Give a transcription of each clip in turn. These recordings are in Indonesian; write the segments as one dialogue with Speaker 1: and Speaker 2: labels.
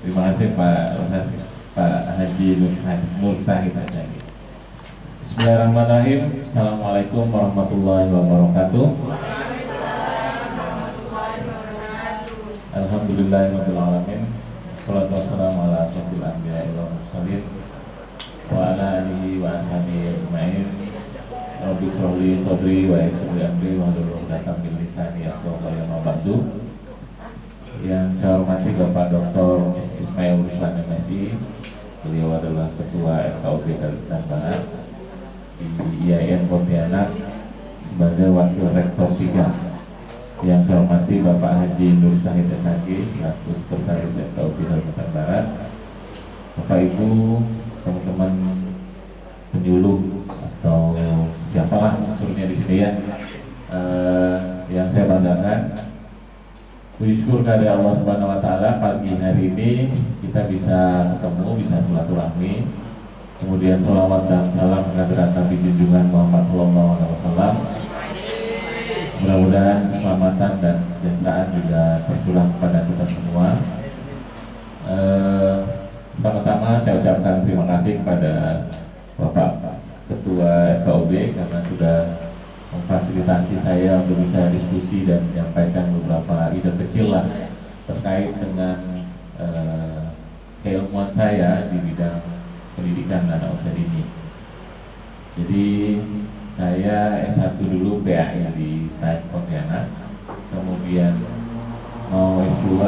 Speaker 1: Terima kasih Pak Haji Nur Syahid Asagi. Bismillahirrahmanirrahim. Assalamualaikum warahmatullahi wabarakatuh. Alhamdulillahirabbil alamin. Shalatu wassalamu ala asyrofil anbiya'i wal mursalin wa ala alihi wa ashabihi ajmain. Rabbi shrah li sadri wa yassir li amri wahlul 'uqdatam min lisani yafqahu qawli. Amma ba'du. Yang saya hormati Bapak Dr. Ismail Ruslan MSI. Beliau adalah Ketua FKUB Kalimantan Barat di IAIN Pontianak sebagai Wakil Rektor 3. Yang saya hormati Bapak Haji Nur Syahid Asagi selaku Sekretaris FKUB Kalimantan Barat. Bapak Ibu, teman-teman penyuluh atau siapalah unsurnya di sini ya, yang saya banggakan, puji syukur kepada Allah Subhanahu Wa Taala pagi hari ini kita bisa ketemu, bisa silaturahmi, kemudian sholawat dan salam kehadirat Nabi junjungan Muhammad Sallallahu Alaihi Wasallam. Mudah-mudahan keselamatan dan kesejahteraan juga tercurah kepada kita semua. Pertama-tama saya ucapkan terima kasih kepada Bapak Ketua FKUB karena sudah memfasilitasi saya untuk bisa diskusi dan menyampaikan beberapa ide kecil lah terkait dengan keilmuan saya di bidang pendidikan anak usia dini. Jadi saya S1 dulu PAI di STAIN Pontianak, kemudian mau S2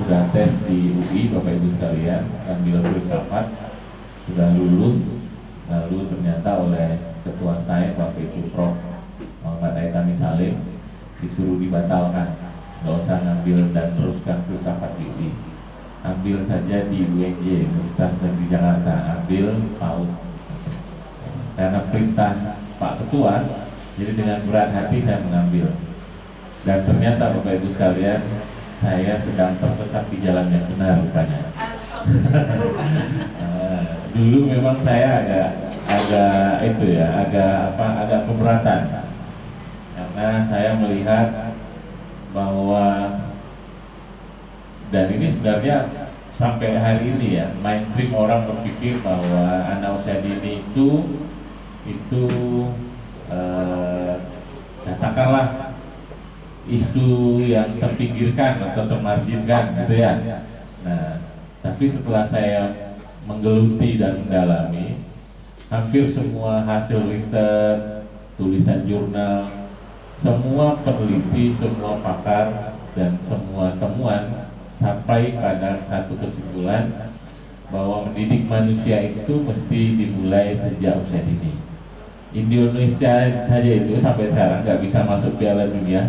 Speaker 1: sudah tes di UI Bapak Ibu sekalian, ambil filsafat, sudah lulus, lalu ternyata oleh Ketua STAIN waktu itu Prof. Muhammad Aitami Salim disuruh dibatalkan, nggak usah ngambil dan teruskan filsafat di UI, ambil saja di UNJ Universitas Negeri Jakarta, ambil PAUD. Karena perintah Pak Ketua, jadi dengan berat hati saya mengambil. Dan ternyata Bapak Ibu sekalian, saya sedang tersesat di jalan yang benar rupanya. Dulu memang saya agak keberatan karena saya melihat bahwa, dan ini sebenarnya sampai hari ini ya, mainstream orang berpikir bahwa anak usia dini itu katakanlah isu yang terpinggirkan atau termarginkan gitu ya. Nah, tapi setelah saya menggeluti dan mendalami, hampir semua hasil riset, tulisan jurnal, semua peneliti, semua pakar, dan semua temuan sampai pada satu kesimpulan bahwa mendidik manusia itu mesti dimulai sejak usia dini. Indonesia saja itu sampai sekarang nggak bisa masuk Piala Dunia,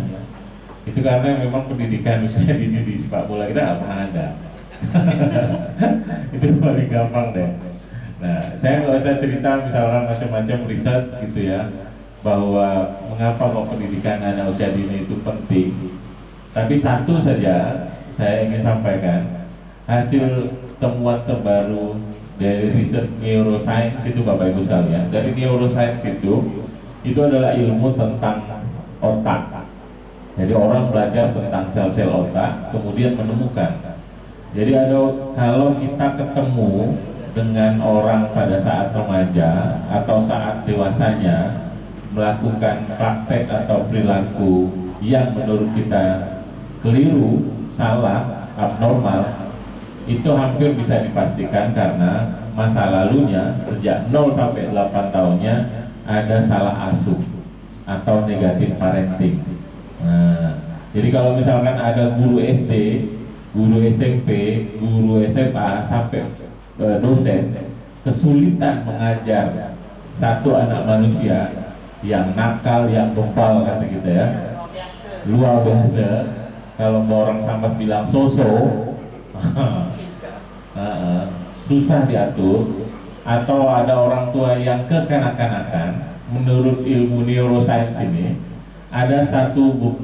Speaker 1: itu karena memang pendidikan usia dini di sepak bola kita nggak pernah ada. Itu paling gampang deh. Nah, saya nggak usah cerita misalnya macam-macam riset gitu ya, bahwa mengapa kok pendidikan anak usia dini itu penting. Tapi satu saja saya ingin sampaikan, hasil temuan terbaru dari riset neuroscience itu Bapak Ibu sekalian. Dari neuroscience itu adalah ilmu tentang otak. Jadi orang belajar tentang sel-sel otak, kemudian menemukan. Jadi kalau kita ketemu dengan orang pada saat remaja atau saat dewasanya melakukan praktek atau perilaku yang menurut kita keliru, salah, abnormal, itu hampir bisa dipastikan karena masa lalunya sejak 0 sampai 8 tahunnya ada salah asuh atau negatif parenting. Nah, jadi kalau misalkan ada guru SD, guru SMP, guru SMA sampai dosen kesulitan mengajar satu anak manusia yang nakal, yang bebal kata kita ya, luar biasa. Kalau orang sampas bilang sosok susah diatur, atau ada orang tua yang kekanak-kanakan. Menurut ilmu neuroscience ini ada satu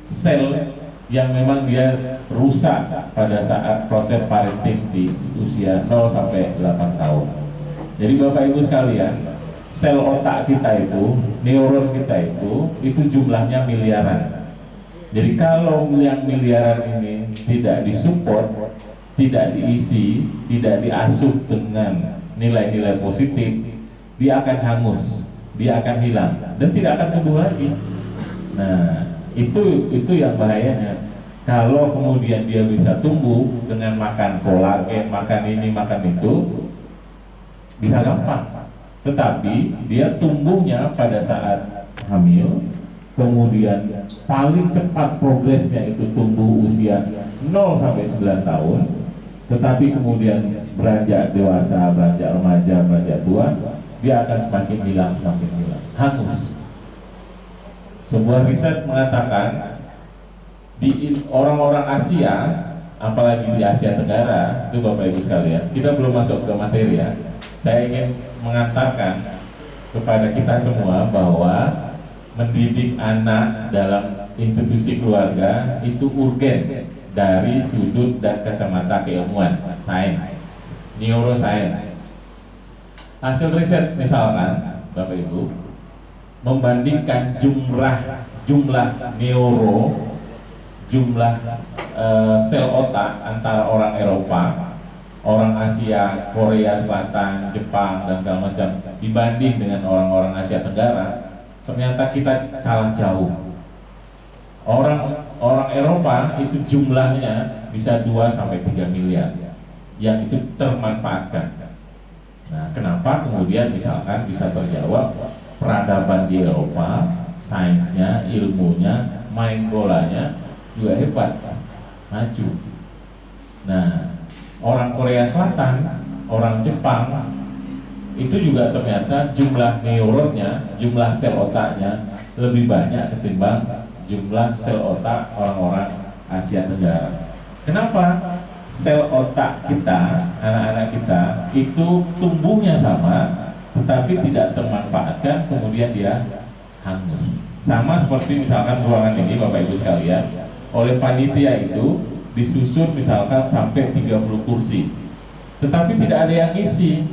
Speaker 1: sel yang memang dia rusak pada saat proses parenting di usia 0 sampai 8 tahun. Jadi Bapak Ibu sekalian, sel otak kita itu, neuron kita itu jumlahnya miliaran. Jadi kalau yang miliaran ini tidak disupport, tidak diisi, tidak diasuh dengan nilai-nilai positif, dia akan hangus, dia akan hilang dan tidak akan tumbuh lagi. Nah, itu yang bahayanya. Kalau kemudian dia bisa tumbuh dengan makan kolagen, makan ini, makan itu, bisa gampang. Tetapi dia tumbuhnya pada saat hamil, kemudian paling cepat progresnya itu tumbuh usia 0 sampai 9 tahun, tetapi kemudian beranjak dewasa, beranjak remaja, beranjak tua, dia akan semakin hilang, hangus. Sebuah riset mengatakan di orang-orang Asia, apalagi di Asia Tenggara, itu Bapak Ibu sekalian, kita belum masuk ke materi ya. Saya ingin mengantarkan kepada kita semua bahwa mendidik anak dalam institusi keluarga itu urgen dari sudut dan kacamata keilmuan, sains, neuroscience. Hasil riset misalkan, Bapak Ibu, membandingkan jumlah sel otak antara orang Eropa, orang Asia, Korea Selatan, Jepang dan segala macam dibanding dengan orang-orang Asia Tenggara, ternyata kita kalah jauh. Orang Eropa itu jumlahnya bisa 2 sampai 3 miliar yang itu termanfaatkan. Nah, kenapa kemudian misalkan bisa terjawab peradaban di Eropa, sainsnya, ilmunya, main bolanya juga hebat, maju. Nah, orang Korea Selatan, orang Jepang itu juga ternyata jumlah neuronnya, jumlah sel otaknya lebih banyak ketimbang jumlah sel otak orang-orang Asia Tenggara. Kenapa? Sel otak kita, anak-anak kita itu tumbuhnya sama, tetapi tidak termanfaatkan, kemudian dia hangus. Sama seperti misalkan ruangan ini, Bapak Ibu sekalian, oleh panitia itu disusun misalkan sampai 30 kursi, tetapi tidak ada yang isi,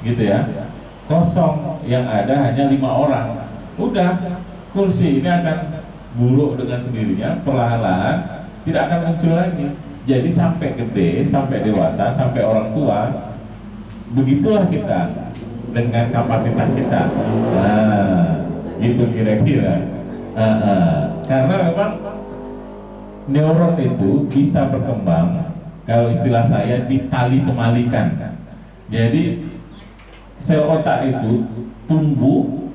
Speaker 1: gitu ya, kosong, yang ada hanya 5 orang. Udah, kursi ini akan buruk dengan sendirinya, perlahan-lahan tidak akan muncul lagi. Jadi sampai gede, sampai dewasa, sampai orang tua, begitulah kita dengan kapasitas kita. Nah, gitu kira-kira. Karena memang neuron itu bisa berkembang, kalau istilah saya ditali temalikan. Jadi sel otak itu tumbuh,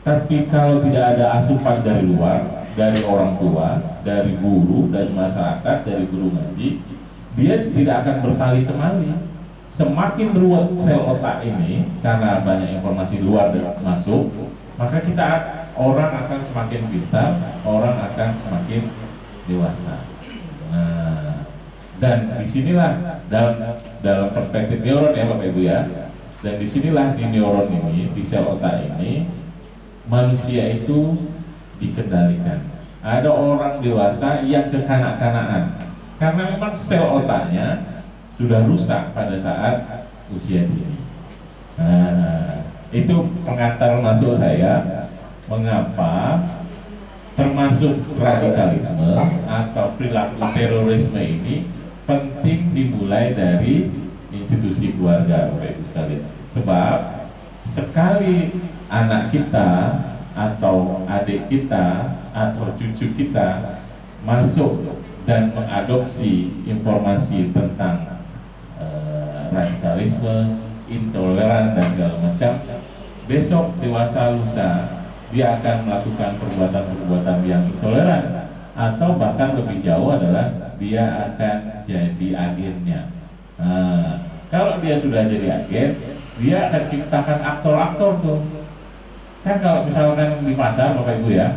Speaker 1: tapi kalau tidak ada asupan dari luar, dari orang tua, dari guru, dari masyarakat, dari guru ngaji, dia tidak akan bertali temali. Semakin ruwet sel otak ini, karena banyak informasi luar dan masuk, maka orang akan semakin pintar, orang akan semakin dewasa. Nah, dan disinilah dalam perspektif neuron ya Bapak Ibu ya, dan disinilah di neuron ini, di sel otak ini, manusia itu dikendalikan. Ada orang dewasa yang kekanak-kanakan karena memang sel otaknya sudah rusak pada saat usia dini. Nah, itu pengantar masuk saya mengapa termasuk radikalisme atau perilaku terorisme ini penting dimulai dari institusi keluarga, Bapak Ibu sekalian. Sebab sekali anak kita atau adik kita atau cucu kita masuk dan mengadopsi informasi tentang radikalisme, intoleran dan segala macam, besok dewasa lusa dia akan melakukan perbuatan-perbuatan yang intoleran, atau bahkan lebih jauh adalah dia akan jadi agennya. Nah, kalau dia sudah jadi agen, dia akan ciptakan aktor-aktor tuh. Kan kalau misalkan di pasar Bapak Ibu ya,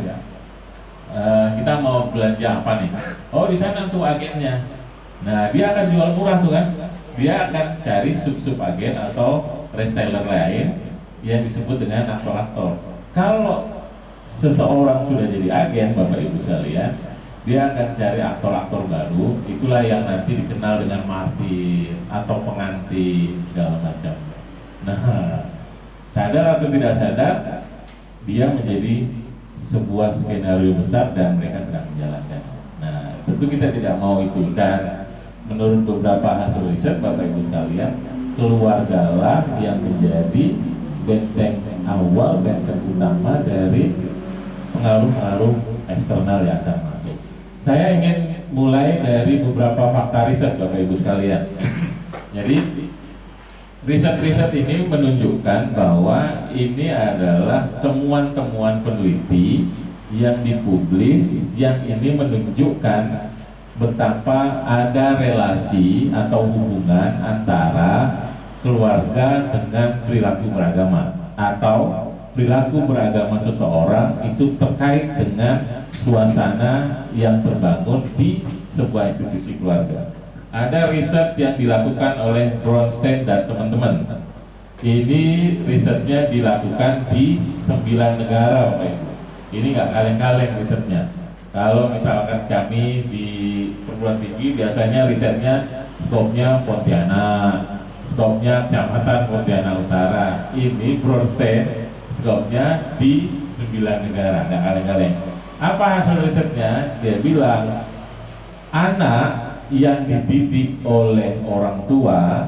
Speaker 1: kita mau belanja apa nih? Oh, di sana tuh agennya. Nah, dia akan jual murah tuh kan. Dia akan cari sub-sub agen atau reseller lain yang disebut dengan aktor-aktor. Kalau seseorang sudah jadi agen, Bapak Ibu sekalian, dia akan cari aktor-aktor baru. Itulah yang nanti dikenal dengan martir atau pengantin segala macam. Nah, sadar atau tidak sadar, dia menjadi sebuah skenario besar dan mereka sedang menjalankan. Nah, tentu kita tidak mau itu, dan menurut beberapa hasil riset Bapak Ibu sekalian, keluargalah yang menjadi benteng awal, benteng utama dari pengaruh-pengaruh eksternal yang akan masuk. Saya ingin mulai dari beberapa fakta riset Bapak Ibu sekalian. Jadi riset-riset ini menunjukkan bahwa ini adalah temuan-temuan peneliti yang dipublis, yang ini menunjukkan betapa ada relasi atau hubungan antara keluarga dengan perilaku beragama, atau perilaku beragama seseorang itu terkait dengan suasana yang terbangun di sebuah institusi keluarga. Ada riset yang dilakukan oleh Bronstein dan teman-teman. Ini risetnya dilakukan di 9 negara, Bapak Ibu. Ini nggak kaleng-kaleng risetnya. Kalau misalkan kami di perguruan tinggi biasanya risetnya skopnya Pontianak, skopnya Kecamatan Pontianak Utara. Ini Bronstein skopnya di 9 negara, nggak kaleng-kaleng. Apa hasil risetnya? Dia bilang anak yang dididik oleh orang tua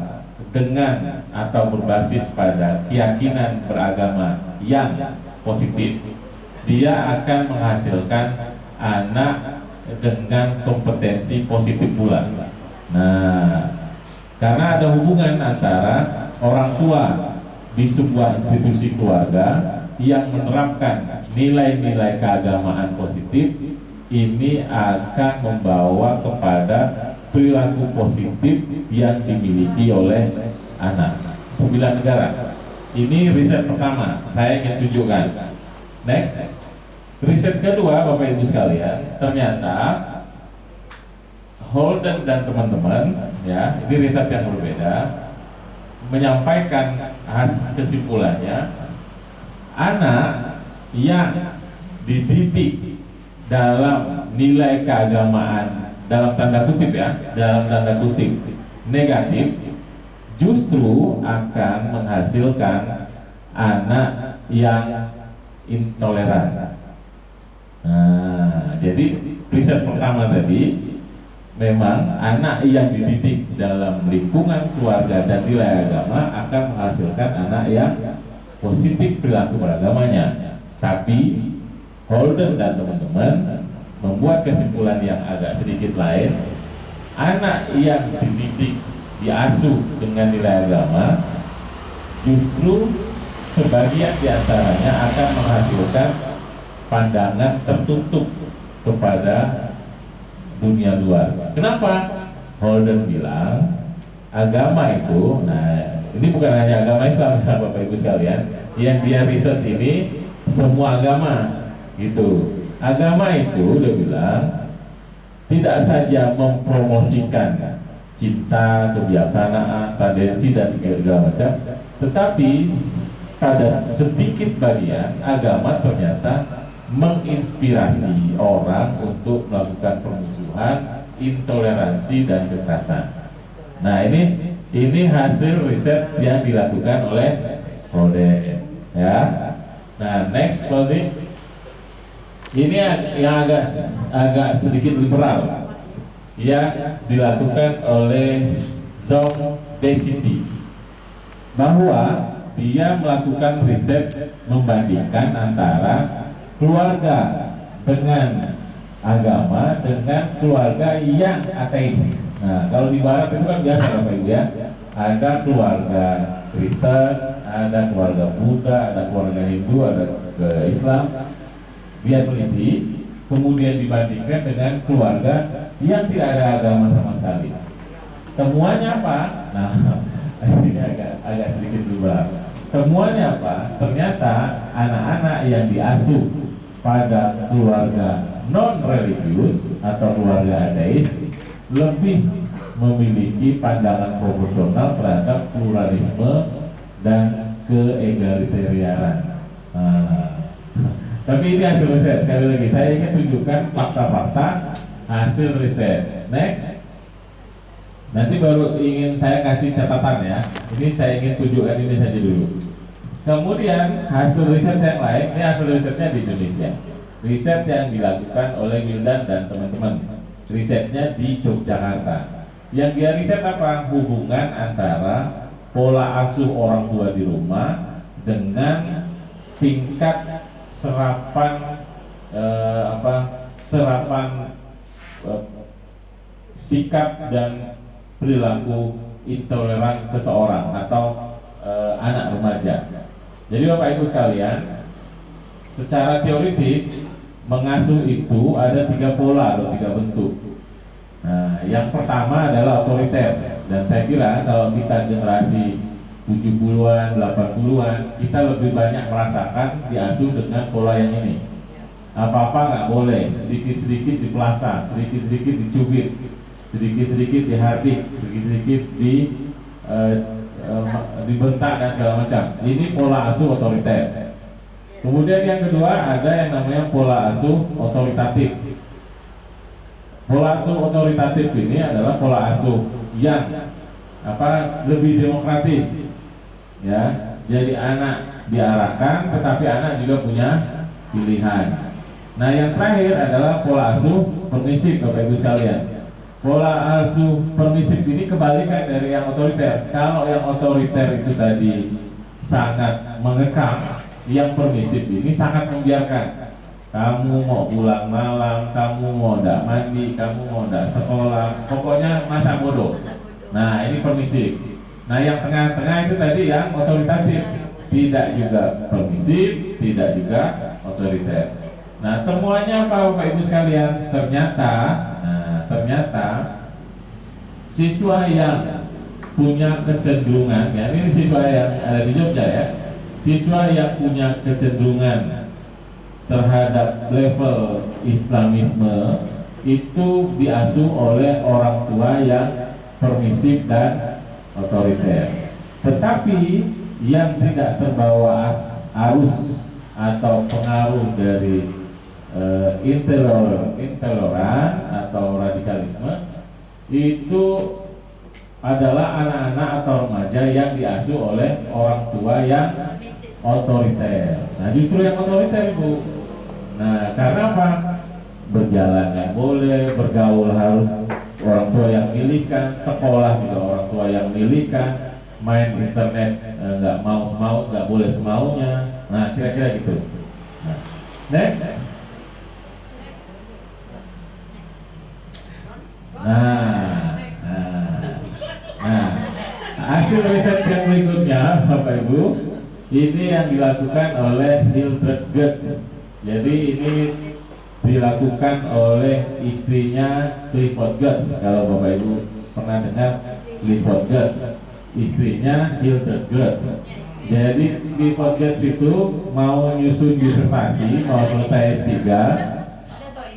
Speaker 1: dengan atau berbasis pada keyakinan beragama yang positif, dia akan menghasilkan anak dengan kompetensi positif pula. Nah, karena ada hubungan antara orang tua di sebuah institusi keluarga yang menerapkan nilai-nilai keagamaan positif, ini akan membawa kepada perilaku positif yang dimiliki oleh anak. 9 negara. Ini riset pertama, saya ingin tunjukkan. Next. Riset kedua, Bapak Ibu sekalian, ternyata Holden dan teman-teman, ya, ini riset yang berbeda, menyampaikan kesimpulannya, anak yang dididik dalam nilai keagamaan, dalam tanda kutip ya, dalam tanda kutip negatif, justru akan menghasilkan anak yang intoleran. Nah, jadi riset pertama tadi memang anak yang dididik dalam lingkungan keluarga dan nilai agama akan menghasilkan anak yang positif perilaku beragamanya. Tapi Holden dan teman-teman membuat kesimpulan yang agak sedikit lain. Anak yang dididik, diasuh dengan nilai agama, justru sebagian diantaranya akan menghasilkan pandangan tertutup kepada dunia luar. Kenapa? Holden bilang agama itu, nah ini bukan hanya agama Islam ya Bapak Ibu sekalian, yang dia riset ini semua agama gitu. Agama itu dia bilang tidak saja mempromosikan cinta, kebijaksanaan, tendensi dan segala macam, tetapi pada sedikit bagian agama ternyata menginspirasi orang untuk melakukan permusuhan, intoleransi dan kekerasan. Nah, ini hasil riset yang dilakukan oleh Holden, ya. Nah, next Fauzi. Ini yang agak sedikit liberal, yang dilakukan oleh Zong Desity, bahwa dia melakukan riset membandingkan antara keluarga dengan agama dengan keluarga yang ateis. Nah, kalau di barat itu kan biasa Bapak Ibu ya, ada keluarga Kristen, ada keluarga Buddha, ada keluarga Hindu, ada keluarga Islam. Dia teliti, kemudian dibandingkan dengan keluarga yang tidak ada agama sama sekali. Temuannya apa? Nah, ini agak sedikit berbeda. Temuannya apa? Ternyata anak-anak yang diasuh pada keluarga non-religius atau keluarga ateis lebih memiliki pandangan proporsional terhadap pluralisme dan keegalitarianan. Tapi ini hasil riset. Sekali lagi saya ingin tunjukkan fakta-fakta hasil riset. Next. Nanti baru ingin saya kasih catatan ya. Ini saya ingin tunjukkan ini saja dulu. Kemudian hasil riset yang lain, ini hasil risetnya di Indonesia. Riset yang dilakukan oleh Wildan dan teman-teman. Risetnya di Yogyakarta. Yang dia riset apa? Hubungan antara pola asuh orang tua di rumah dengan tingkat serapan eh, sikap dan perilaku intoleran seseorang atau anak remaja. Jadi Bapak Ibu sekalian, secara teoritis mengasuh itu ada 3 pola atau 3 bentuk. Nah, yang pertama adalah otoriter, dan saya kira kalau kita generasi 70-an, 80-an, kita lebih banyak merasakan diasuh dengan pola yang ini. Apa-apa nggak boleh, sedikit-sedikit dipelasa, sedikit-sedikit dicubit, sedikit-sedikit dihardik, sedikit-sedikit dibentak dan segala macam. Ini pola asuh otoriter. Kemudian yang kedua ada yang namanya pola asuh otoritatif. Pola asuh otoritatif ini adalah pola asuh yang lebih demokratis, ya. Jadi anak diarahkan, tetapi anak juga punya pilihan. Nah, yang terakhir adalah pola asuh permisif, Bapak Ibu sekalian. Pola asuh permisif ini kebalikan dari yang otoriter. Kalau yang otoriter itu tadi sangat mengekang, yang permisif ini sangat membiarkan. Kamu mau pulang malam, kamu mau ndak mandi, kamu mau ndak sekolah, pokoknya masa bodoh. Nah, ini permisif. Nah, yang tengah-tengah itu tadi yang otoritatif, tidak juga permisif, tidak juga otoriter. Nah, temuannya apa Bapak Ibu sekalian? Ternyata siswa yang punya kecenderungan, ya ini siswa yang ada di Jogja ya, siswa yang punya kecenderungan terhadap level Islamisme itu diasuh oleh orang tua yang permisif dan otoriter. Tetapi yang tidak terbawa arus atau pengaruh dari intoleran atau radikalisme itu adalah anak-anak atau remaja yang diasuh oleh orang tua yang otoriter. Nah, justru yang otoriter, Bu. Nah, karena apa? Berjalan nggak boleh, bergaul harus orang tua yang milihkan, sekolah juga orang tua yang milihkan, main internet nggak mau nggak boleh semaunya. Nah, kira-kira gitu. Nah, next. Nah, hasil riset yang berikutnya, Bapak Ibu, ini yang dilakukan oleh Hildred Goetz. Jadi ini dilakukan oleh istrinya Clifford Goetz. Kalau Bapak Ibu pernah dengar Clifford Goetz, istrinya Hildred Goetz. Jadi Clifford Goetz itu mau nyusun disertasi, mau selesai S3,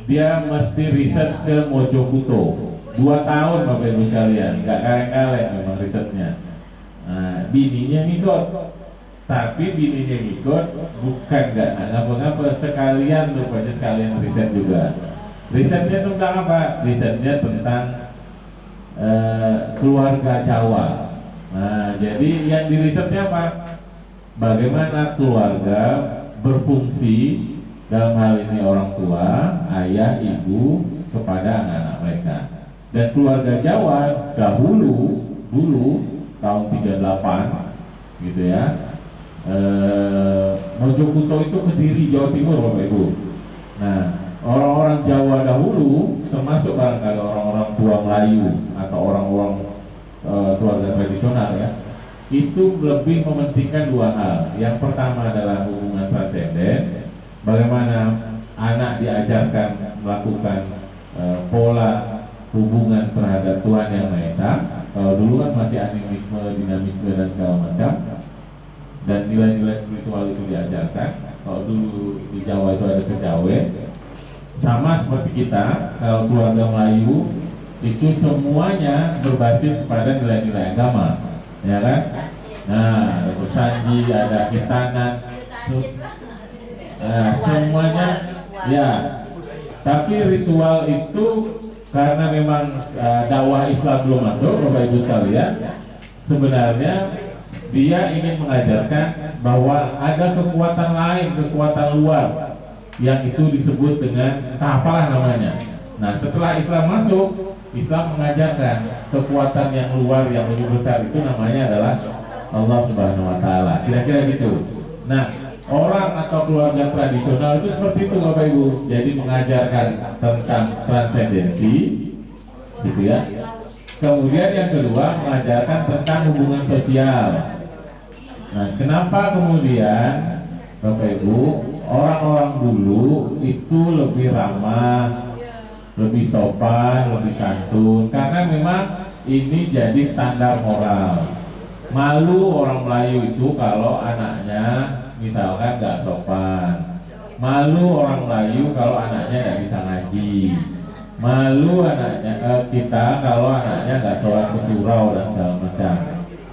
Speaker 1: dia mesti riset ke Mojokuto. 2 tahun Bapak Ibu sekalian, nggak kaleng-kaleng memang risetnya. Nah, bininya ngikut, tapi bininya ngikut bukan nggak ngapa-ngapa, sekalian rupanya sekalian riset juga. Risetnya tentang apa? Risetnya tentang keluarga Jawa. Nah, jadi yang dirisetnya apa? Bagaimana keluarga berfungsi, dalam hal ini orang tua, ayah, ibu kepada anak-anak mereka. Dan keluarga Jawa dulu tahun 38 gitu ya, Mojokuto itu Kediri, Jawa Timur, Bapak Ibu. Nah, orang-orang Jawa dahulu, termasuk barangkali orang-orang tua Melayu atau orang-orang keluarga tradisional ya, itu lebih mementingkan 2 hal. Yang pertama adalah hubungan transenden, bagaimana anak diajarkan melakukan pola hubungan terhadap Tuhan Yang Maha Esa. Kalau dulu kan masih animisme, dinamisme dan segala macam, dan nilai-nilai spiritual itu diajarkan. Kalau dulu di Jawa itu ada kejawen, sama seperti kita. Kalau keluarga Melayu itu semuanya berbasis kepada nilai-nilai agama, ya kan? Nah, ada sanji, ada kitanan, semuanya ya. Tapi ritual itu karena memang dakwah Islam belum masuk, Bapak Ibu sekalian, sebenarnya dia ingin mengajarkan bahwa ada kekuatan lain, kekuatan luar yang itu disebut dengan entah apalah namanya. Nah, setelah Islam masuk, Islam mengajarkan kekuatan yang luar yang lebih besar itu namanya adalah Allah Subhanahu wa taala. Kira-kira gitu. Nah, orang atau keluarga tradisional itu seperti itu Bapak Ibu. Jadi mengajarkan tentang transendensi gitu ya. Kemudian yang kedua mengajarkan tentang hubungan sosial. Nah, kenapa kemudian Bapak Ibu orang-orang dulu itu lebih ramah, lebih sopan, lebih santun? Karena memang ini jadi standar moral. Malu orang Melayu itu kalau anaknya misalkan nggak sopan. Malu orang Melayu kalau anaknya nggak bisa ngaji. Malu anaknya kita kalau anaknya nggak sholat ke surau dan segala macam.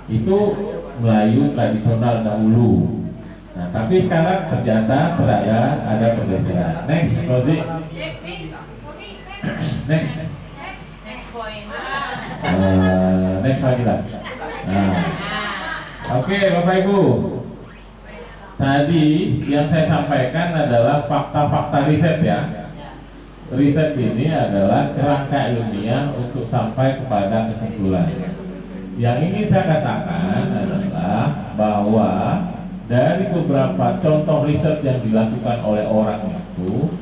Speaker 1: Itu Melayu tradisional dahulu. Nah, tapi sekarang ternyata ada pergeseran. Next, Rosie. Next.
Speaker 2: Next point.
Speaker 1: Next lagi lah. Nah. Oke, Bapak Ibu. Tadi yang saya sampaikan adalah fakta-fakta riset ya. Riset ini adalah kerangka ilmiah untuk sampai kepada kesimpulan. Yang ingin saya katakan adalah bahwa dari beberapa contoh riset yang dilakukan oleh orang itu,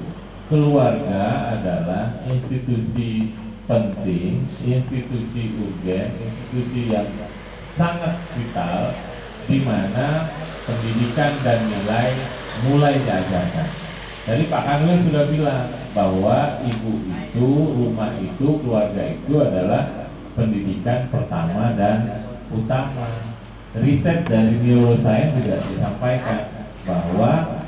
Speaker 1: keluarga adalah institusi penting, institusi urgen, institusi yang sangat vital di mana pendidikan dan nilai mulai diajarkan. Jadi Pak Kanwil sudah bilang bahwa ibu itu, rumah itu, keluarga itu adalah pendidikan pertama dan utama. Riset dari neuroscience juga disampaikan bahwa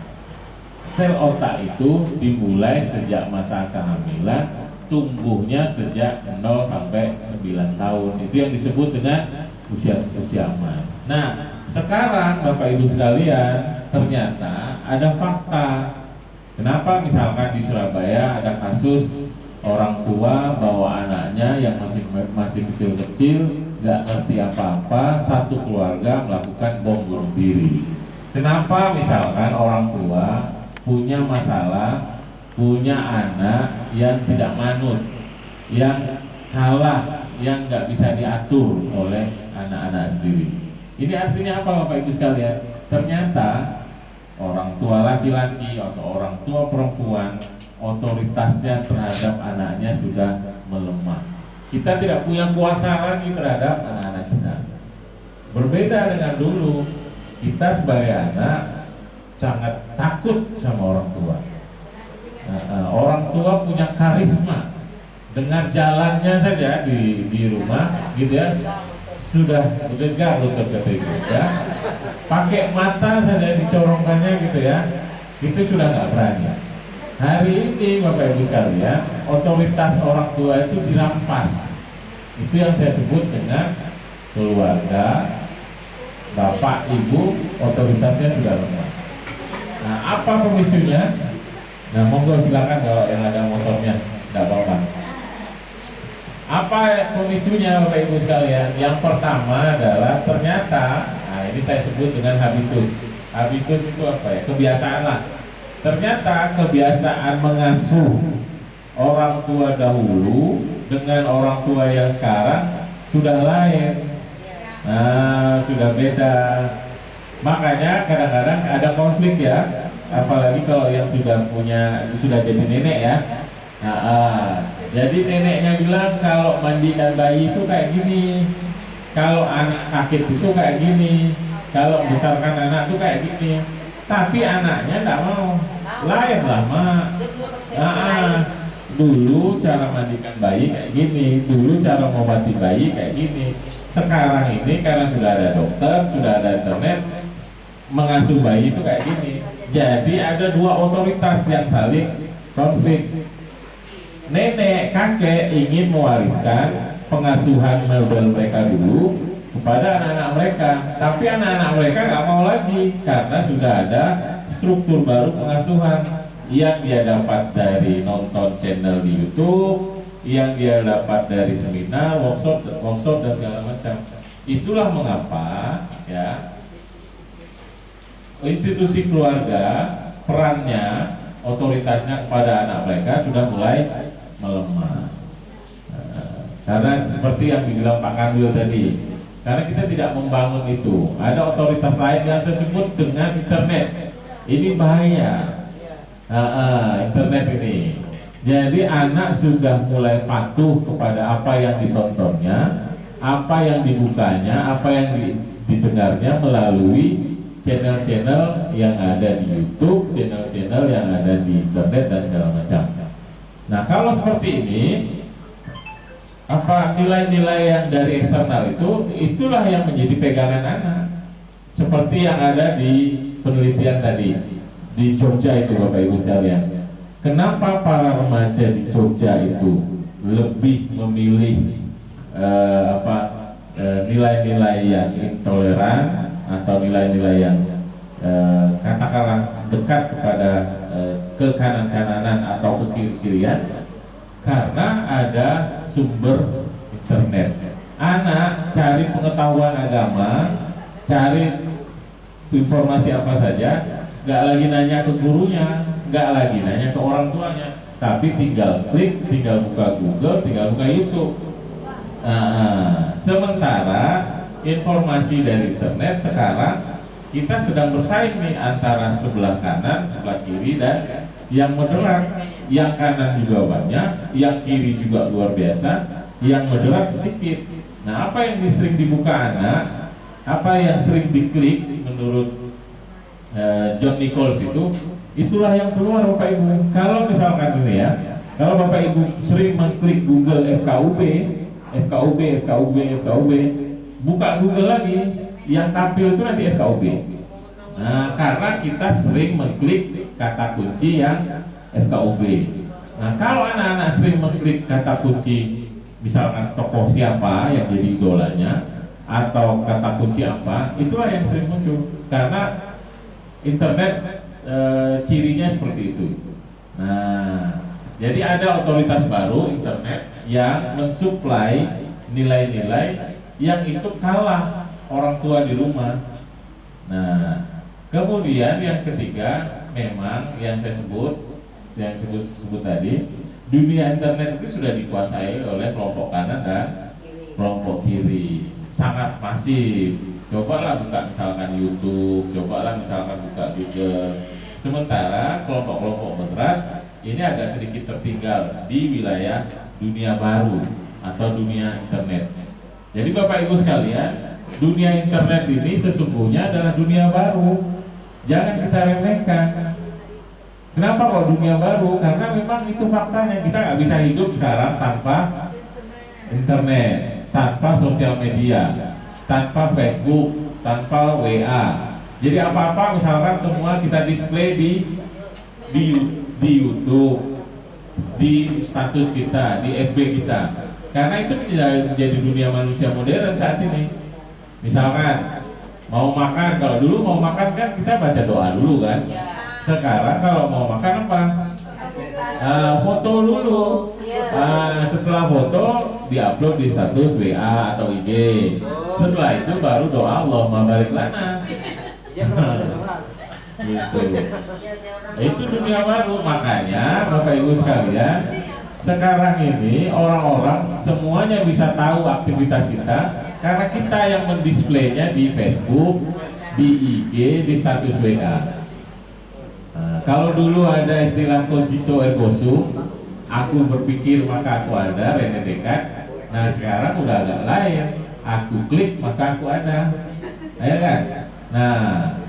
Speaker 1: sel otak itu dimulai sejak masa kehamilan, tumbuhnya sejak 0 sampai 9 tahun. Itu yang disebut dengan usia emas. Nah, sekarang Bapak Ibu sekalian, ternyata ada fakta. Kenapa misalkan di Surabaya ada kasus orang tua bawa anaknya yang masih kecil-kecil, nggak ngerti apa-apa, satu keluarga melakukan bom bunuh diri. Kenapa misalkan orang tua punya masalah, punya anak yang tidak manut, yang kalah, yang nggak bisa diatur oleh anak-anak sendiri. Ini artinya apa Bapak Ibu sekalian? Ternyata orang tua laki-laki atau orang tua perempuan otoritasnya terhadap anaknya sudah melemah. Kita tidak punya kuasa lagi terhadap anak-anak kita. Berbeda dengan dulu, kita sebagai anak sangat takut sama orang tua. Orang tua punya karisma. Dengar jalannya saja di rumah, gitu ya, sudah bergegar lutut ketika ya. Pakai mata saja dicorongkannya gitu ya, itu sudah nggak berani. Hari ini Bapak Ibu sekalian, otoritas orang tua itu dirampas. Itu yang saya sebut dengan keluarga, bapak, ibu, otoritasnya sudah lemah. Nah, apa pemicunya? Nah, monggo silakan kalau yang ada motornya, tidak apa-apa. Apa pemicunya Bapak Ibu sekalian? Yang pertama adalah ternyata, nah ini saya sebut dengan habitus. Habitus itu apa ya? Kebiasaan lah. Ternyata kebiasaan mengasuh orang tua dahulu dengan orang tua yang sekarang sudah lain. Nah, sudah beda. Makanya kadang-kadang ada konflik ya. Apalagi kalau yang sudah jadi nenek ya. Jadi neneknya bilang kalau mandikan bayi itu kayak gini, kalau anak sakit itu kayak gini, kalau besarkan anak itu kayak gini. Tapi anaknya tidak mau, lain lah mak. Dulu cara mandikan bayi kayak gini, dulu cara mengobati bayi kayak gini. Sekarang ini karena sudah ada dokter, sudah ada internet, mengasuh bayi itu kayak gini. Jadi ada dua otoritas yang saling konflik. Nenek, kakek ingin mewariskan pengasuhan model mereka dulu kepada anak-anak mereka, tapi anak-anak mereka nggak mau lagi karena sudah ada struktur baru pengasuhan yang dia dapat dari nonton channel di YouTube, yang dia dapat dari seminar, workshop dan segala macam. Itulah mengapa ya institusi keluarga perannya, otoritasnya kepada anak mereka sudah mulai melemah. Karena seperti yang dibilang Pak Kanwil tadi, karena kita tidak membangun itu. Ada otoritas lain yang saya sebut dengan internet. Ini bahaya. Internet ini. Jadi anak sudah mulai patuh kepada apa yang ditontonnya, apa yang dibukanya, apa yang didengarnya melalui channel-channel yang ada di YouTube, channel-channel yang ada di internet dan segala macam. Nah, kalau seperti ini, apa nilai-nilai yang dari eksternal itulah yang menjadi pegangan anak. Seperti yang ada di penelitian tadi di Jogja itu, Bapak Ibu sekalian. Kenapa para remaja di Jogja itu lebih memilih nilai-nilai yang intoleran atau nilai-nilai yang katakanlah dekat kepada kekanan-kananan atau kekiri-kirian? Karena ada sumber internet. Anak cari pengetahuan agama, cari informasi apa saja, nggak lagi nanya ke gurunya, nggak lagi nanya ke orang tuanya, tapi tinggal klik, tinggal buka Google, tinggal buka YouTube. Sementara informasi dari internet sekarang kita sedang bersaing nih antara sebelah kanan, sebelah kiri, dan yang moderat. Yang kanan juga banyak, yang kiri juga luar biasa, yang moderat sedikit. Nah, apa yang sering dibuka anak, apa yang sering diklik menurut John Nichols itulah yang keluar, Bapak Ibu. Kalau misalkan ini ya, kalau Bapak Ibu sering mengklik Google FKUB, buka Google lagi, yang tampil itu nanti FKUB. Nah, karena kita sering mengklik kata kunci yang FKUB. Nah, kalau anak-anak sering mengklik kata kunci, misalkan tokoh siapa yang jadi idolanya, atau kata kunci apa, itulah yang sering muncul. Karena internet cirinya seperti itu. Nah, jadi ada otoritas baru internet yang mensuplai nilai-nilai yang itu kalah orang tua di rumah. Nah, kemudian yang ketiga, memang yang saya sebut tadi, dunia internet itu sudah dikuasai oleh kelompok kanan dan kelompok kiri, sangat masif. Cobalah buka misalkan YouTube, cobalah misalkan buka Google. Sementara kelompok-kelompok moderat ini agak sedikit tertinggal di wilayah dunia baru atau dunia internet. Jadi Bapak Ibu sekalian, dunia internet ini sesungguhnya adalah dunia baru. Jangan kita remehkan. Kenapa kok dunia baru? Karena memang itu faktanya, kita nggak bisa hidup sekarang tanpa internet, tanpa sosial media, tanpa Facebook, tanpa WA. Jadi apa-apa misalkan semua kita display di YouTube, di status kita, di FB kita. Karena itu menjadi dunia manusia modern saat ini. Misalkan mau makan, kalau dulu mau makan kan kita baca doa dulu kan. Sekarang kalau mau makan apa? Foto dulu. Setelah foto diupload di status WA atau IG. Setelah itu baru doa Allahumma barik lana. Gitu. Itu dunia baru. Makanya Bapak Ibu sekalian, sekarang ini orang-orang semuanya bisa tahu aktivitas kita karena kita yang mendisplaynya di Facebook, di IG, di status WA. Nah, kalau dulu ada istilah cogito ergo sum, aku berpikir maka aku ada, Rene Descartes. Nah, sekarang udah agak lain. Aku klik maka aku ada. Ya kan? Nah,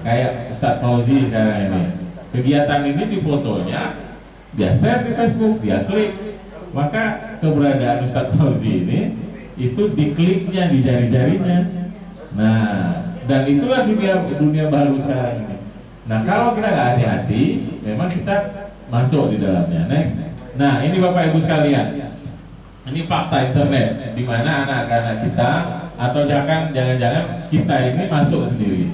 Speaker 1: kayak Ustadz Fauzi sekarang ini. Kegiatan ini di fotonya biasa di Facebook, dia klik. Maka keberadaan Ustadz Fauzi ini itu dikliknya di jari-jarinya. Nah, dan itulah dunia baru sekarang ini. Nah, kalau kita nggak hati-hati, memang kita masuk di dalamnya. Next. Nah, ini Bapak Ibu sekalian, ini fakta internet, di mana anak-anak kita atau jangan-jangan kita ini masuk sendiri.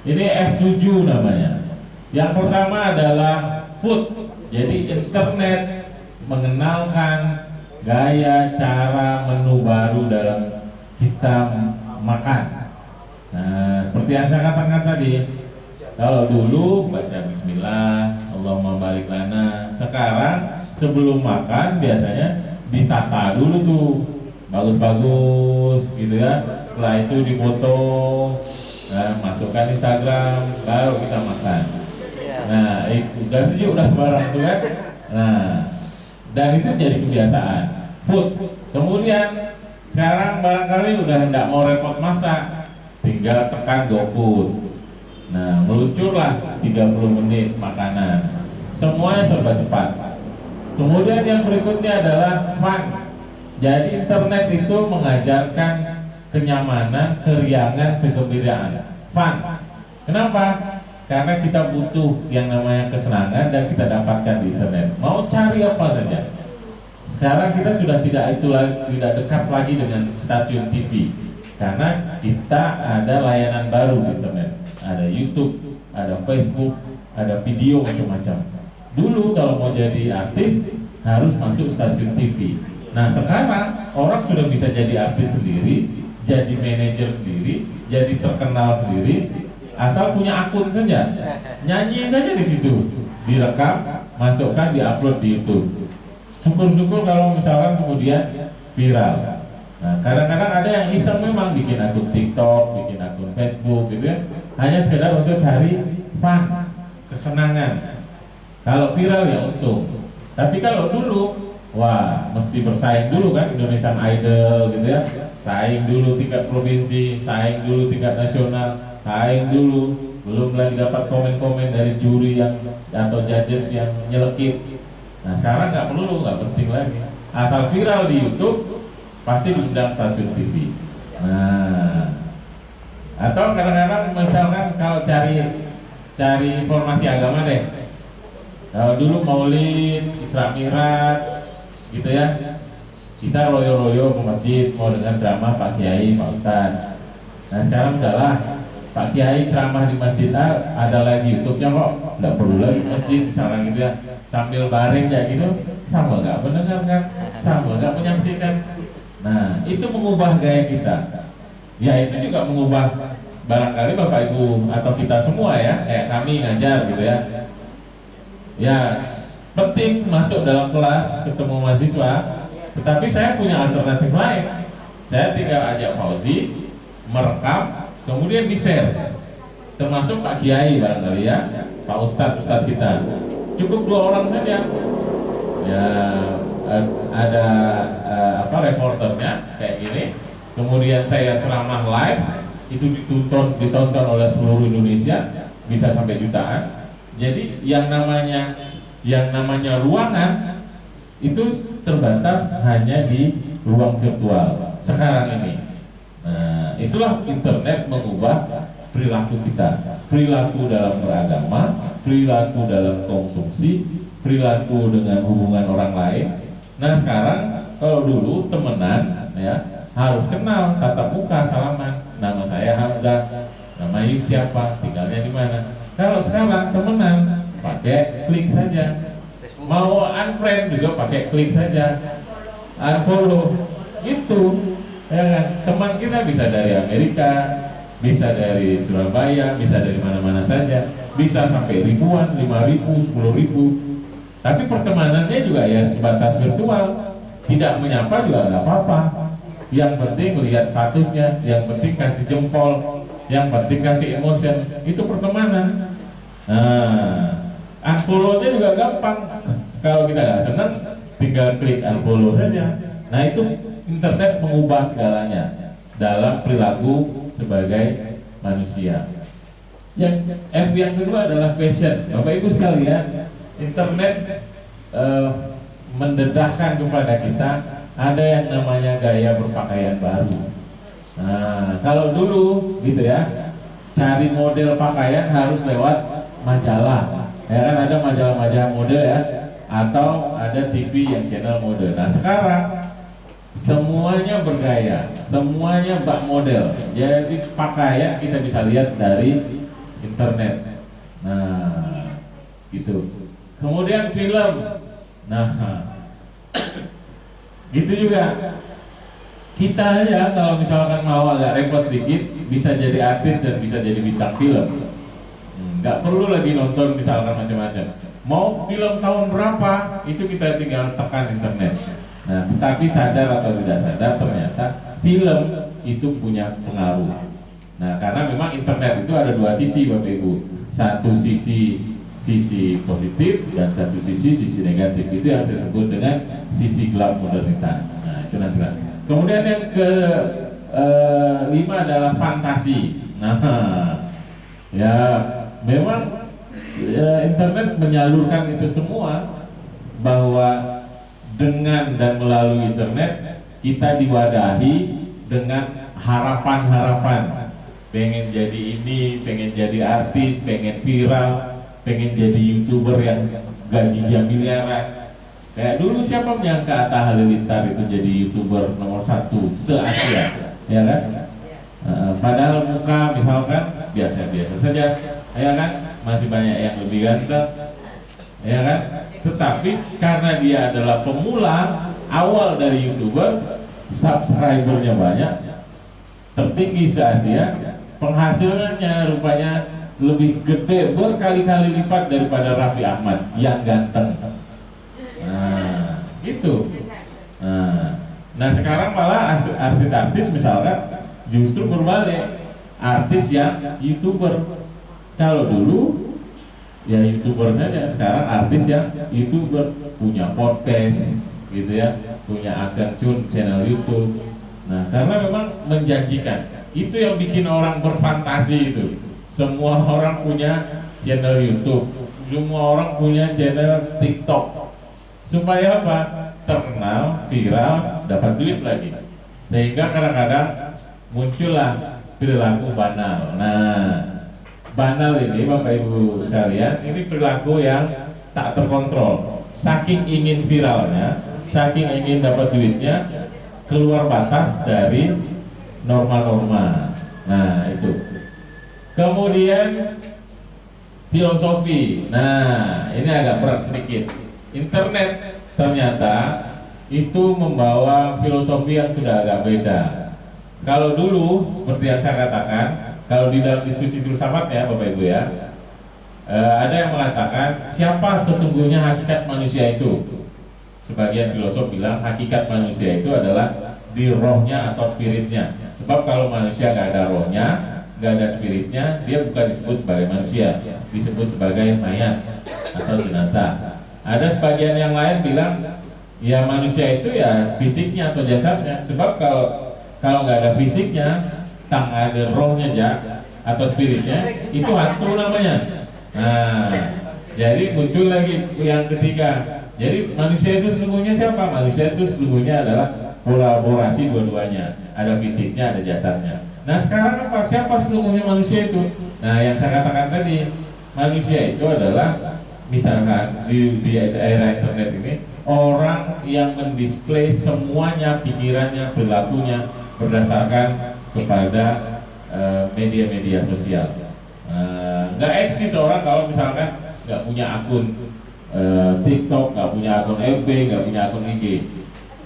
Speaker 1: Ini F7 namanya. Yang pertama adalah food. Jadi internet mengenalkan gaya, cara, menu baru dalam kita makan. Nah, seperti yang saya katakan tadi, kalau dulu baca Bismillah, Allahumma barik lana. Sekarang sebelum makan biasanya ditata dulu tuh bagus-bagus gitu ya. Setelah itu dipoto, masukkan Instagram, baru kita makan. Nah, udah sejuk udah barang tuh kan. Nah, dan itu jadi kebiasaan. Food. Kemudian sekarang barangkali udah tidak mau repot masak, tinggal tekan GoFood. Nah, meluncurlah 30 menit makanan. Semuanya serba cepat. Kemudian yang berikutnya adalah fun. Jadi internet itu mengajarkan kenyamanan, keriangan, kegembiraan. Fun. Kenapa? Karena kita butuh yang namanya kesenangan dan kita dapatkan di internet. Mau cari apa saja. Sekarang kita sudah tidak dekat lagi dengan stasiun TV. Karena kita ada layanan baru di internet. Ada YouTube, ada Facebook, ada video macam-macam. Dulu kalau mau jadi artis harus masuk stasiun TV. Nah sekarang orang sudah bisa jadi artis sendiri, jadi manajer sendiri, jadi terkenal sendiri, asal punya akun saja, nyanyi saja di situ, direkam, masukkan, diupload di YouTube. Syukur-syukur kalau misalkan kemudian viral. Nah kadang-kadang ada yang iseng memang bikin akun TikTok, bikin akun Facebook gitu ya, hanya sekedar untuk cari fun, kesenangan. Kalau viral ya untung. Tapi kalau dulu, wah mesti bersaing dulu kan, Indonesian Idol gitu ya. Saing dulu tingkat provinsi, saing dulu tingkat nasional, saing dulu. Belum lagi dapat komen-komen dari juri yang atau judges yang nyelekit. Nah sekarang nggak perlu, nggak penting lagi. Asal viral di YouTube, pasti diundang stasiun TV. Nah, atau kadang-kadang misalkan kalau cari informasi agama deh. Kalau dulu Maulid, Isra Mi'raj, gitu ya, kita royo-royo ke masjid mau dengar ceramah Pak Kiai, Pak Ustadz. Nah sekarang udahlah, Pak Kiai ceramah di masjid ada lagi YouTube-nya kok, nggak perlu lagi masjid misalnya gitu ya. Sambil baring ya gitu, sama nggak mendengarkan, sama nggak menyaksikan. Nah itu mengubah gaya kita. Ya itu juga mengubah barangkali Bapak Ibu atau kita semua ya, kayak kami ngajar gitu ya. Ya, penting masuk dalam kelas ketemu mahasiswa, tetapi saya punya alternatif lain. Saya tinggal ajak Fauzi merekam, kemudian di-share. Termasuk Pak Kiai barangkali ya, Pak Ustadz kita. Cukup 2 orang saja. Ya, ada reporternya kayak gini. Kemudian saya ceramah live, itu ditonton oleh seluruh Indonesia, bisa sampai jutaan. Jadi yang namanya ruangan itu terbatas hanya di ruang virtual sekarang ini. Nah, itulah internet mengubah perilaku kita, perilaku dalam beragama, perilaku dalam konsumsi, perilaku dengan hubungan orang lain. Nah sekarang kalau dulu temenan ya harus kenal, tatap muka, salaman. Nama saya Hamzah, nama Yus siapa, tinggalnya di mana. Kalau sekarang temenan pakai klik saja, mau unfriend juga pakai klik saja, unfollow gitu ya kan. Teman kita bisa dari Amerika, bisa dari Surabaya, bisa dari mana-mana saja, bisa sampai ribuan, 5.000, 10.000. Tapi pertemanannya juga ya sebatas virtual, tidak menyapa juga nggak apa-apa. Yang penting melihat statusnya, yang penting kasih jempol, yang penting kasih emotion, itu pertemanan. Nah, unfollow-nya juga gampang. Kalau kita nggak senang, tinggal klik unfollow saja. Nah itu internet mengubah segalanya dalam perilaku sebagai manusia. Yang yang kedua adalah fashion. Bapak Ibu sekalian, internet mendedahkan kepada kita ada yang namanya gaya berpakaian baru. Nah kalau dulu gitu ya, cari model pakaian harus lewat majalah, ya kan, ada majalah-majalah model ya, atau ada TV yang channel mode. Nah sekarang semuanya bergaya, semuanya bak model. Jadi pakaian kita bisa lihat dari internet. Nah gitu. Kemudian film. Nah gitu juga. Kita aja kalau misalkan mau agak repot sedikit, bisa jadi artis dan bisa jadi bintang film. Nggak perlu lagi nonton misalkan macam-macam. Mau film tahun berapa, itu kita tinggal tekan internet. Nah, tetapi sadar atau tidak sadar ternyata film itu punya pengaruh. Nah, karena memang internet itu ada dua sisi Bapak Ibu. Satu sisi positif dan satu sisi negatif. Itu yang saya sebut dengan sisi gelap modernitas. Nah, itu nanti. Kemudian yang ke lima adalah fantasi. Nah, ya memang internet menyalurkan itu semua, bahwa dengan dan melalui internet kita diwadahi dengan harapan-harapan, pengen jadi ini, pengen jadi artis, pengen viral, pengen jadi YouTuber yang gajinya miliaran. Kayak dulu siapa menyangka Atta Halilintar itu jadi YouTuber nomor 1 se-Asia, ya kan? Padahal muka misalkan biasa-biasa saja, ya kan? Masih banyak yang lebih ganteng, ya kan? Tetapi karena dia adalah pemula awal dari YouTuber, subscribernya banyak, tertinggi se-Asia, penghasilannya rupanya lebih gede berkali-kali lipat daripada Raffi Ahmad yang ganteng. Nah, itu. Nah sekarang malah artis-artis misalkan justru berbalik, artis yang YouTuber. Kalau dulu ya YouTuber saja, sekarang artis yang YouTuber, punya podcast gitu ya, punya akun channel YouTube. Nah, karena memang menjanjikan. Itu yang bikin orang berfantasi itu. Semua orang punya channel YouTube, semua orang punya channel TikTok. Supaya apa? Terkenal, viral, dapat duit lagi. Sehingga kadang-kadang muncullah perilaku banal. Nah, banal ini Bapak Ibu sekalian, ini perilaku yang tak terkontrol. Saking ingin viralnya, saking ingin dapat duitnya, keluar batas dari norma-norma. Nah, itu. Kemudian filosofi. Nah, ini agak berat sedikit. Internet ternyata itu membawa filosofi yang sudah agak beda. Kalau dulu seperti yang saya katakan, kalau di dalam diskusi filsafat ya Bapak Ibu ya, ada yang mengatakan siapa sesungguhnya hakikat manusia itu. Sebagian filosof bilang hakikat manusia itu adalah di rohnya atau spiritnya. Sebab kalau manusia nggak ada rohnya, nggak ada spiritnya, dia bukan disebut sebagai manusia, disebut sebagai mayat atau jenazah. Ada sebagian yang lain bilang ya manusia itu ya fisiknya atau jasadnya. Sebab kalau nggak ada fisiknya, tak ada rohnya ya atau spiritnya, itu hantu namanya. Nah, jadi muncul lagi yang ketiga. Jadi manusia itu sesungguhnya siapa? Manusia itu sesungguhnya adalah kolaborasi dua-duanya. Ada fisiknya, ada jasadnya. Nah sekarang apa? Siapa sesungguhnya manusia itu? Nah yang saya katakan tadi, manusia itu adalah misalkan di era internet ini, orang yang mendisplay semuanya, pikirannya, perilakunya berdasarkan kepada media-media sosial. Nggak eksis orang kalau misalkan nggak punya akun TikTok, nggak punya akun FB, nggak punya akun IG.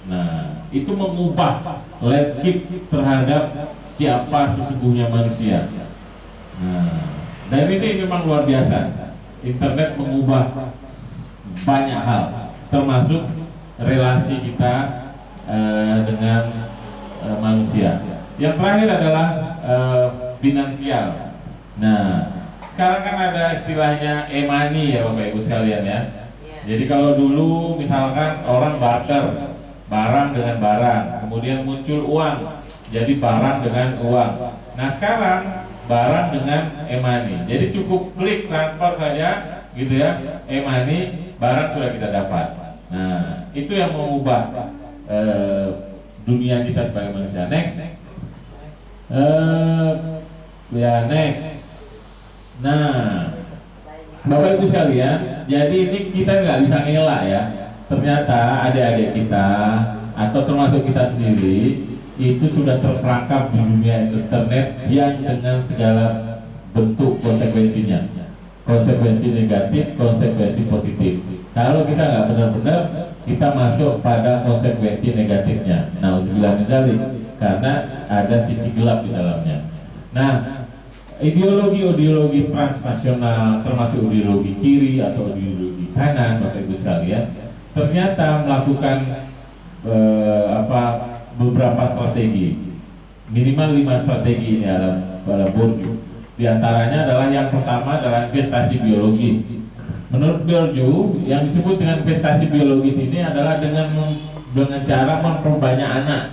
Speaker 1: Nah, itu mengubah landscape terhadap siapa sesungguhnya manusia. Nah, dan ini memang luar biasa. Internet mengubah banyak hal, termasuk relasi kita dengan manusia. Yang terakhir adalah finansial. Nah, sekarang kan ada istilahnya e-money ya Bapak Ibu sekalian ya. Jadi kalau dulu misalkan orang barter barang dengan barang, kemudian muncul uang, jadi barang dengan uang. Nah sekarang barang dengan e-money. Jadi cukup klik transfer saja gitu ya, e-money, barang sudah kita dapat. Nah itu yang mengubah dunia kita sebagai manusia. Next, ya next. Nah, Bapak Ibu sekalian, jadi ini kita nggak bisa ngelak ya. Ternyata adik-adik kita atau termasuk kita sendiri itu sudah terperangkap di dunia internet yang dengan segala bentuk konsekuensinya, konsekuensi negatif, konsekuensi positif. Kalau kita nggak benar-benar, kita masuk pada konsekuensi negatifnya. Nauzubillah min dzalik, karena ada sisi gelap di dalamnya. Nah, ideologi transnasional, termasuk ideologi kiri atau ideologi kanan, Bapak Ibu sekalian, ternyata melakukan beberapa strategi, minimal 5 strategi ini ada Bourdieu. Di antaranya adalah yang pertama adalah investasi biologis. Menurut Bourdieu, yang disebut dengan investasi biologis ini adalah dengan cara memperbanyak anak.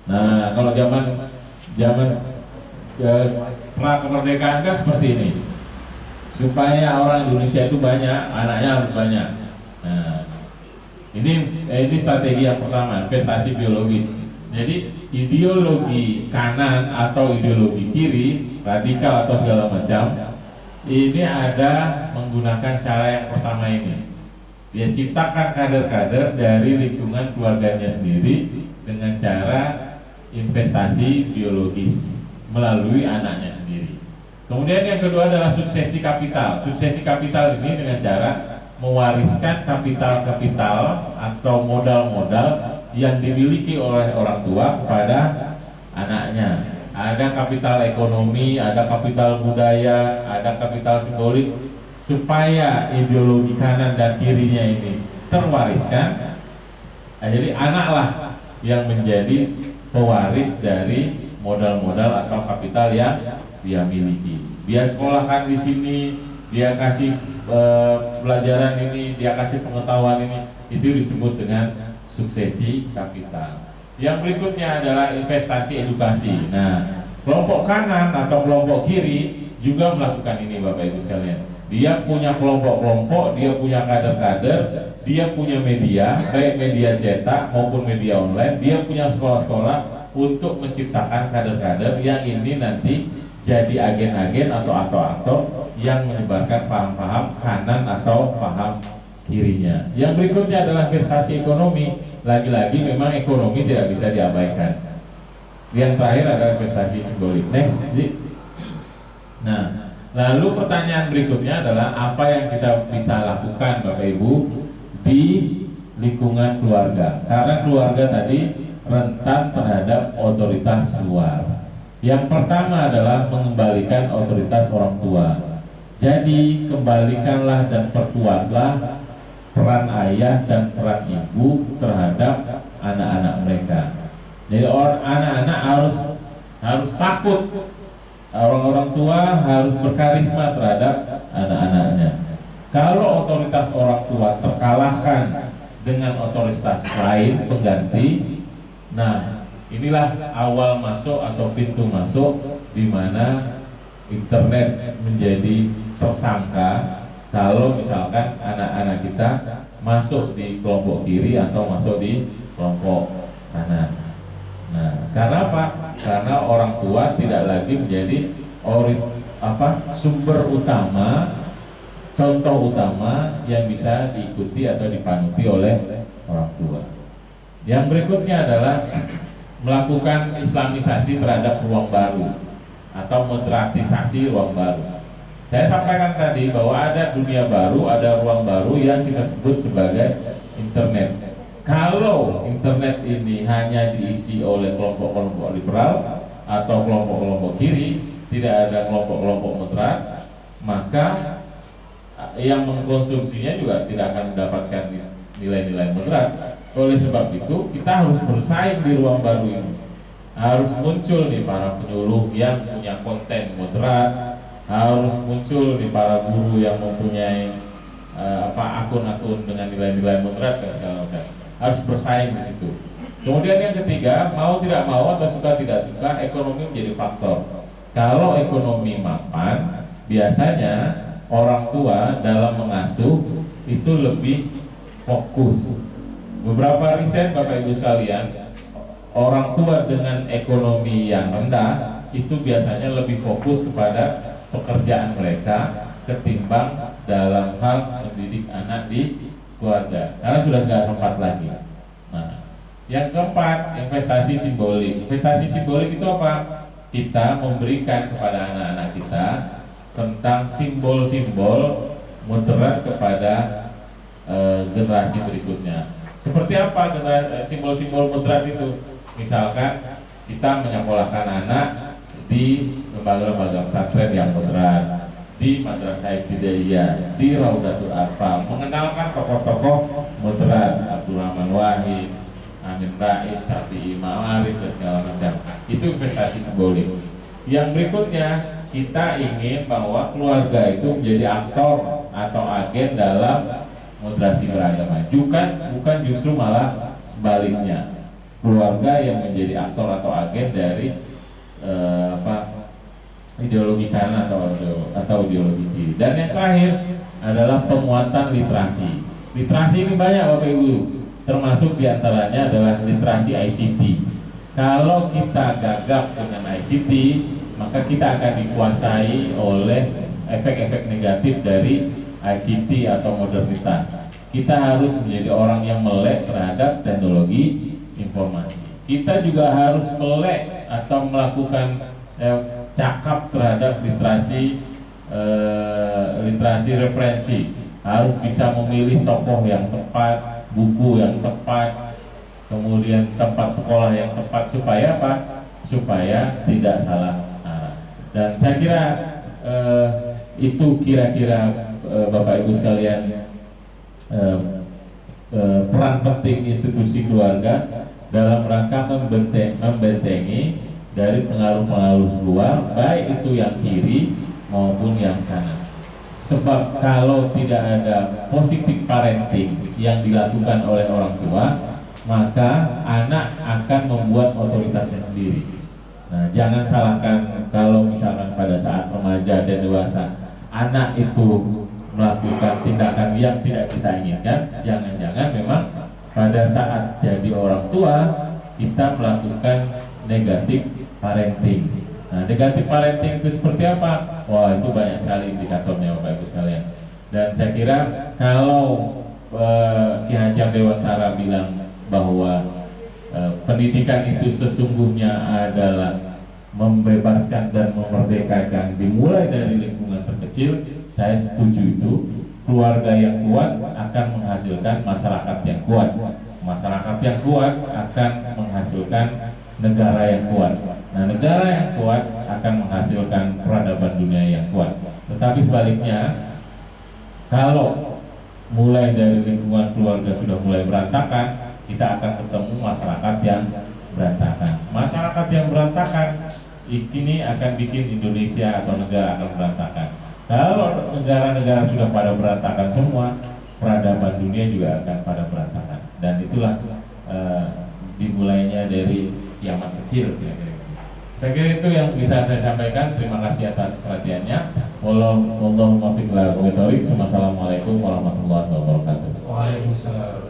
Speaker 1: Nah, kalau zaman pra kemerdekaan kan seperti ini. Supaya orang Indonesia itu banyak, anaknya harus banyak. Nah, ini strategi yang pertama, investasi biologis. Jadi ideologi kanan atau ideologi kiri, radikal atau segala macam, ini ada menggunakan cara yang pertama ini. Dia ciptakan kader-kader dari lingkungan keluarganya sendiri dengan cara investasi biologis melalui anaknya sendiri. Kemudian yang kedua adalah suksesi kapital. Suksesi kapital ini dengan cara mewariskan kapital-kapital atau modal-modal yang dimiliki oleh orang tua kepada anaknya. Ada kapital ekonomi, ada kapital budaya, ada kapital simbolik, supaya ideologi kanan dan kirinya ini terwariskan. Nah, jadi anaklah yang menjadi pewaris dari modal-modal atau kapital yang dia miliki. Dia sekolahkan di sini, dia kasih pelajaran ini, dia kasih pengetahuan ini, itu disebut dengan suksesi kapital. Yang berikutnya adalah investasi edukasi. Nah, kelompok kanan atau kelompok kiri juga melakukan ini, Bapak Ibu sekalian. Dia punya kelompok-kelompok, dia punya kader-kader, dia punya media, baik media cetak maupun media online, dia punya sekolah-sekolah untuk menciptakan kader-kader yang ini nanti jadi agen-agen atau aktor-aktor yang menyebarkan paham-paham kanan atau paham kirinya. Yang berikutnya adalah investasi ekonomi. Lagi-lagi memang ekonomi tidak bisa diabaikan. Yang terakhir adalah investasi simbolik. Next, Zi. Nah, lalu pertanyaan berikutnya adalah apa yang kita bisa lakukan, Bapak Ibu, di lingkungan keluarga. Karena keluarga tadi rentan terhadap otoritas luar. Yang pertama adalah mengembalikan otoritas orang tua. Jadi kembalikanlah dan perkuatlah peran ayah dan peran ibu terhadap anak-anak mereka. Jadi anak-anak harus takut. Orang-orang tua harus berkarisma terhadap anak-anaknya. Kalau otoritas orang tua terkalahkan dengan otoritas lain pengganti, nah inilah awal masuk atau pintu masuk di mana internet menjadi tersangka kalau misalkan anak-anak kita masuk di kelompok kiri atau masuk di kelompok kanan. Nah, karena apa? Karena orang tua tidak lagi menjadi sumber utama, contoh utama yang bisa diikuti atau dipanuti oleh orang tua. Yang berikutnya adalah melakukan islamisasi terhadap ruang baru atau modernisasi ruang baru. Saya sampaikan tadi bahwa ada dunia baru, ada ruang baru yang kita sebut sebagai internet. Kalau internet ini hanya diisi oleh kelompok-kelompok liberal atau kelompok-kelompok kiri, tidak ada kelompok-kelompok moderat, maka yang mengkonsumsinya juga tidak akan mendapatkan nilai-nilai moderat. Oleh sebab itu, kita harus bersaing di ruang baru ini. Harus muncul nih para penyuluh yang punya konten moderat, harus muncul nih para guru yang mempunyai akun-akun dengan nilai-nilai moderat dan segala macam. Harus bersaing di situ. Kemudian yang ketiga, mau tidak mau atau suka tidak suka, ekonomi menjadi faktor. Kalau ekonomi mapan, biasanya orang tua dalam mengasuh itu lebih fokus. Beberapa riset Bapak Ibu sekalian, orang tua dengan ekonomi yang rendah itu biasanya lebih fokus kepada pekerjaan mereka ketimbang dalam hal mendidik anak di keluarga, karena sudah nggak tempat lagi. Nah, yang keempat, investasi simbolik. Investasi simbolik itu apa? Kita memberikan kepada anak-anak kita tentang simbol-simbol moderat kepada generasi berikutnya. Seperti apa simbol-simbol moderat itu? Misalkan kita menyekolahkan anak di lembaga-lembaga pesantren yang moderat, di Madrasah Ibtidaiyah, di Raudatul Atfal, mengenalkan tokoh-tokoh moderat, Abdul Rahman Wahid, Amin Rais, Syafi'i Ma'arif dan segala macam. Itu investasi simbolik. Yang berikutnya, kita ingin bahwa keluarga itu menjadi aktor atau agen dalam moderasi beragama. Bukan justru malah sebaliknya. Keluarga yang menjadi aktor atau agen dari ideologi kanan atau ideologi kiri. Dan yang terakhir adalah penguatan literasi. Literasi ini banyak Bapak Ibu, termasuk diantaranya adalah literasi ICT. Kalau kita gagap dengan ICT, maka kita akan dikuasai oleh efek-efek negatif dari ICT atau modernitas. Kita harus menjadi orang yang melek terhadap teknologi informasi. Kita juga harus melek atau melakukan cakap terhadap literasi referensi. Harus bisa memilih tokoh yang tepat, buku yang tepat, kemudian tempat sekolah yang tepat, supaya apa? Supaya tidak salah arah. Dan saya kira itu kira-kira Bapak Ibu sekalian peran penting institusi keluarga dalam rangka membentengi dari pengaruh-pengaruh luar, baik itu yang kiri maupun yang kanan. Sebab kalau tidak ada positif parenting yang dilakukan oleh orang tua, maka anak akan membuat otoritasnya sendiri. Nah, jangan salahkan kalau misalkan pada saat remaja dan dewasa anak itu melakukan tindakan yang tidak kita inginkan. Jangan-jangan memang pada saat jadi orang tua kita melakukan negatif parenting. Nah, negatif parenting itu seperti apa? Wah, itu banyak sekali indikatornya Bapak Ibu sekalian. Dan saya kira kalau Ki Hajar Dewantara bilang bahwa pendidikan itu sesungguhnya adalah membebaskan dan memerdekakan dimulai dari lingkungan terkecil, saya setuju itu. Keluarga yang kuat akan menghasilkan masyarakat yang kuat. Masyarakat yang kuat akan menghasilkan negara yang kuat. Nah, negara yang kuat akan menghasilkan peradaban dunia yang kuat. Tetapi sebaliknya, kalau mulai dari lingkungan keluarga sudah mulai berantakan, kita akan ketemu masyarakat yang berantakan. Masyarakat yang berantakan ini akan bikin Indonesia atau negara akan berantakan. Kalau negara-negara sudah pada berantakan semua, peradaban dunia juga akan pada berantakan. Dan itulah dimulainya dari kiamat kecil kira-kira. Saya kira itu yang bisa saya sampaikan. Terima kasih atas perhatiannya. Wassalamualaikum warahmatullahi wabarakatuh.
Speaker 3: Waalaikumsalam.